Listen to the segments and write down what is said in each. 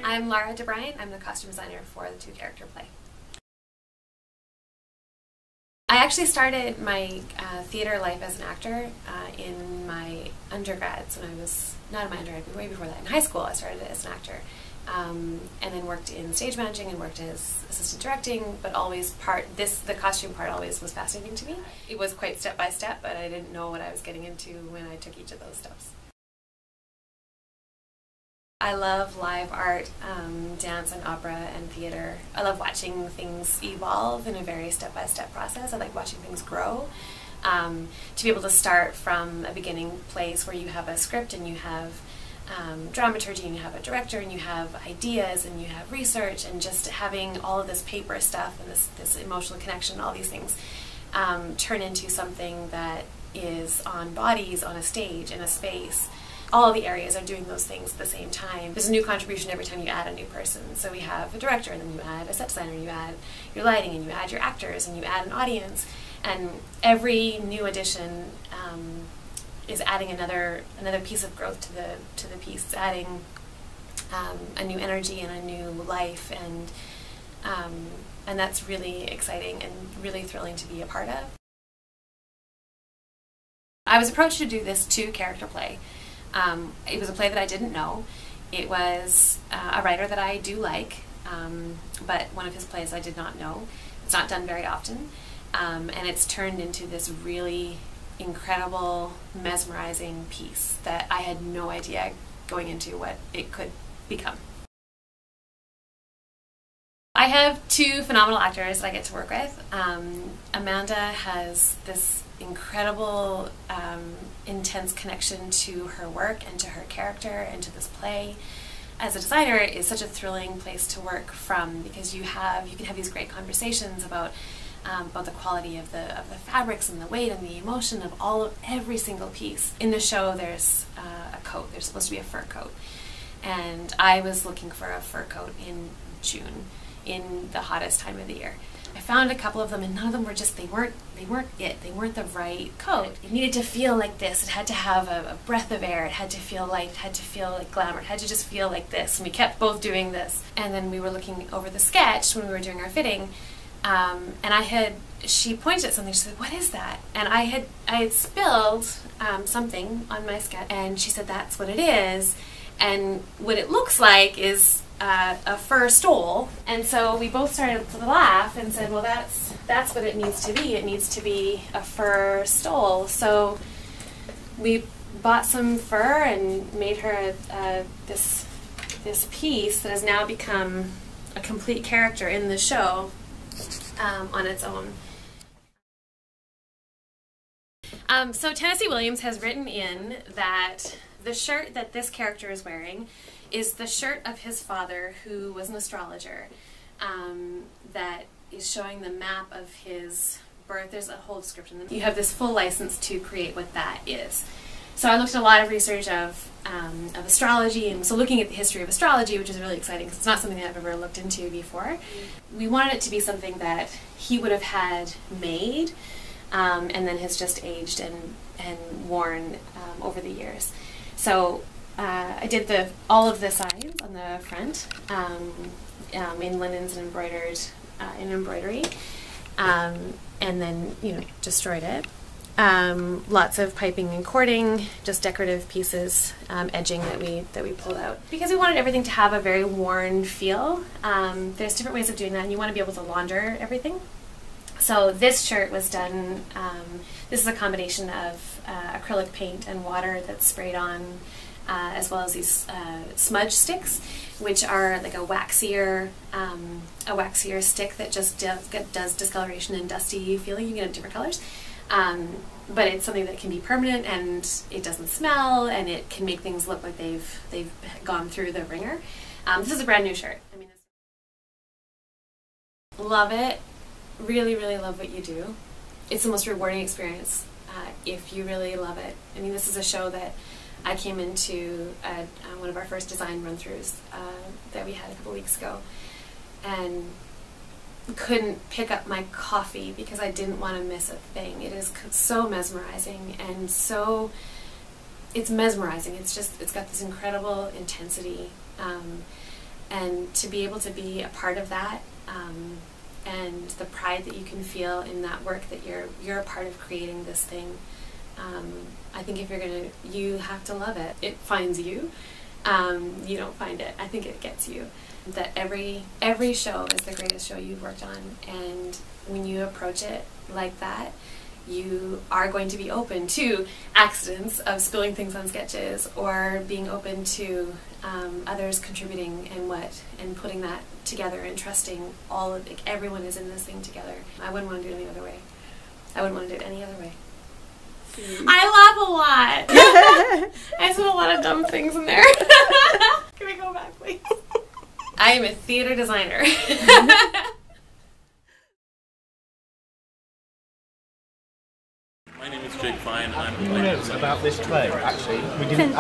I'm Lara de Bruijn. I'm the costume designer for the two-character play. I actually started my theater life as an actor in my undergrads when I was, not in my undergrad, but way before that. In high school I started as an actor and then worked in stage managing and worked as assistant directing, but always the costume part always was fascinating to me. It was quite step by step, but I didn't know what I was getting into when I took each of those steps. I love live art, dance and opera and theater. I love watching things evolve in a very step-by-step process. I like watching things grow. To be able to start from a beginning place where you have a script and you have dramaturgy and you have a director and you have ideas and you have research, and just having all of this paper stuff and this emotional connection, all these things turn into something that is on bodies, on a stage, in a space. All the areas are doing those things at the same time. There's a new contribution every time you add a new person. So we have a director, and then you add a set designer, and you add your lighting, and you add your actors, and you add an audience. And every new addition is adding another piece of growth to the piece. It's adding a new energy and a new life, and that's really exciting and really thrilling to be a part of. I was approached to do this two-character play. It was a play that I didn't know. It was a writer that I do like, but one of his plays I did not know. It's not done very often, and it's turned into this really incredible, mesmerizing piece that I had no idea going into what it could become. I have two phenomenal actors that I get to work with. Amanda has this incredible, intense connection to her work and to her character and to this play. As a designer, it's such a thrilling place to work from, because you can have these great conversations about the quality of the fabrics and the weight and the emotion of every single piece. In the show, there's a coat. There's supposed to be a fur coat, and I was looking for a fur coat in June, in the hottest time of the year. I found a couple of them, and none of them were just, they weren't it. They weren't the right coat. It needed to feel like this. It had to have a breath of air. It had to feel light. It had to feel like glamour. It had to just feel like this. And we kept both doing this. And then we were looking over the sketch when we were doing our fitting, and she pointed at something. She said, "What is that?" And I had spilled something on my sketch, and she said, "That's what it is." And what it looks like is a fur stole. And so we both started to laugh and said, well, that's what it needs to be. It needs to be a fur stole. So we bought some fur and made her this piece that has now become a complete character in the show on its own. So Tennessee Williams has written in that the shirt that this character is wearing is the shirt of his father, who was an astrologer, that is showing the map of his birth. There's a whole description. You have this full license to create what that is. So I looked at a lot of research of astrology, and so looking at the history of astrology, which is really exciting because it's not something that I've ever looked into before. We wanted it to be something that he would have had made, and then has just aged and worn over the years. So I did all of the signs on the front in linens and embroidered in embroidery, and then destroyed it. Lots of piping and cording, just decorative pieces, edging that we pulled out, because we wanted everything to have a very worn feel. There's different ways of doing that, and you want to be able to launder everything. So this shirt was done, this is a combination of acrylic paint and water that's sprayed on, as well as these smudge sticks, which are like a waxier stick that just does discoloration and dusty feeling. You can get different colors, but it's something that can be permanent, and it doesn't smell, and it can make things look like they've gone through the ringer. This is a brand new shirt. I mean, love it. Really, really love what you do. It's the most rewarding experience if you really love it. I mean, this is a show that I came into one of our first design run-throughs that we had a couple weeks ago, and couldn't pick up my coffee because I didn't want to miss a thing. It is so mesmerizing, and it's mesmerizing. It's got this incredible intensity, and to be able to be a part of that, and the pride that you can feel in that work, that you're a part of creating this thing. I think if you have to love it. It finds you. You don't find it. I think it gets you. That every show is the greatest show you've worked on, and when you approach it like that, you are going to be open to accidents of spilling things on sketches, or being open to others contributing and putting that together, and trusting everyone is in this thing together. I wouldn't want to do it any other way. I wouldn't want to do it any other way. I laugh a lot. I said a lot of dumb things in there. Can we go back, please? I am a theater designer. My name is Jake Fine. I'm Who knows about this play, actually? Since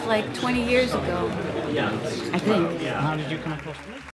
like 20 years ago, I think. How did you come across it?